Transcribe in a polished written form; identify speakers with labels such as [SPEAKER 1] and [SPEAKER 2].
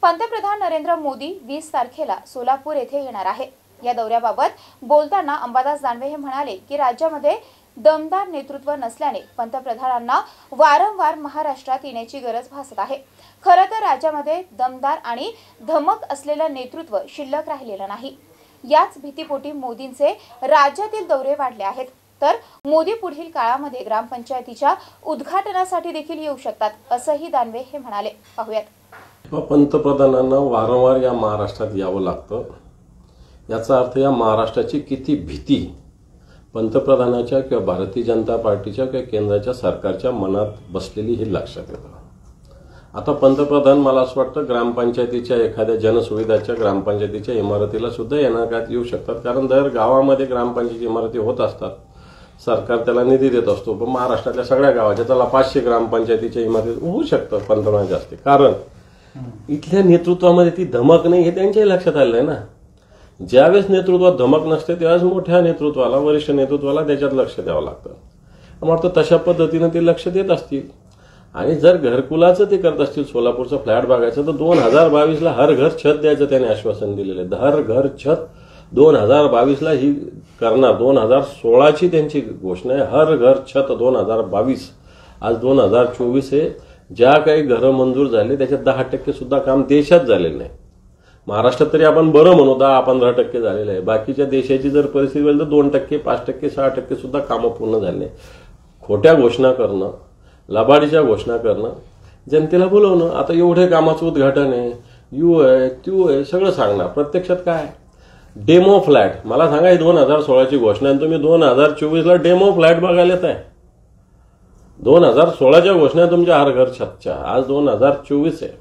[SPEAKER 1] पंतप्रधान नरेंद्र मोदी 20 तारखेला सोलापूर येथे येणार आहे। या दौऱ्याबाबत बोलताना अंबादास दानवे हे म्हणाले की राज्यामध्ये दमदार नेतृत्व नसल्याने पंतप्रधानांना वारंवार महाराष्ट्रात येण्याची गरज भासत आहे। खरं तर राज्यामध्ये दमदार आणि धमक असलेलं नेतृत्व शिल्लक राहिलेलं नाही। याच भीतीपोटी मोदींचे राज्यातील दौरे वाढले आहेत। तर मोदी पुढील काळामध्ये ग्रामपंचायतीच्या उद्घाटनासाठी देखील येऊ शकतात असंही दानवे हे म्हणाले। पाहूयात।
[SPEAKER 2] पंतप्रधानांना वारंवार या महाराष्ट्रात यावं लागतं। याचा अर्थ या महाराष्ट्राची किती भीती पंतप्रधानाच्या किंवा भारतीय जनता पार्टीच्या किंवा केंद्राच्या सरकारच्या मनात बसलेली हे लक्षात येतं। आता पंतप्रधान मला असं वाटतं ग्रामपंचायतीच्या एखाद्या जनसुविधाच्या ग्रामपंचायतीच्या इमारतीला सुद्धा येणार काळात येऊ शकतात, कारण दर गावामध्ये ग्रामपंचायती इमारती होत असतात। सरकार त्याला निधी देत असतो, पण महाराष्ट्रातल्या सगळ्या गावाच्या त्याला 500 ग्रामपंचायतीच्या इमारती होऊ शकतात पंतप्रधान जास्ती, कारण इथल्या नेतृत्वामध्ये ती धमक नाही हे त्यांच्याही लक्षात आलं आहे ना। ज्यावेळेस नेतृत्वात धमक नसते त्यावेळेस मोठ्या नेतृत्वाला, वरिष्ठ नेतृत्वाला त्याच्यात लक्ष द्यावं लागतं। मला वाटतं तशा पद्धतीने ते लक्ष देत असतील। आणि जर घरकुलाचं ते करत असतील, सोलापूरचा फ्लॅट बघायचं, तर 2022ला हर घर छत द्यायचं त्याने आश्वासन दिलेलं आहे। हर घर छत 2022ला ही करणार। 2016ची त्यांची घोषणा आहे, हर घर छत 2022। आज 2024 आहे। ज्या काही घरं मंजूर झाले त्याच्यात 10% सुद्धा काम देशात झालेलं नाही। महाराष्ट्रात तरी आपण बरं म्हणू 10-15% झालेलं आहे। बाकीच्या देशाची जर परिस्थिती बघितली तर 2%, 5%, 6% सुद्धा कामं पूर्ण झाले। खोट्या घोषणा करणं, लबाडीच्या घोषणा करणं, जनतेला बोलवणं, आता एवढे कामाचं उद्घाटन आहे, यू आहे, त्यू आहे, सगळं सांगणार। प्रत्यक्षात काय डेमो फ्लॅट, मला सांगा, 2016ची घोषणा आहे, तुम्ही 2024ला डेमो फ्लॅट बघायला येत आहे। 2016च्या घोषणा तुमच्या हर घर छतच्या, आज 2024 आहे।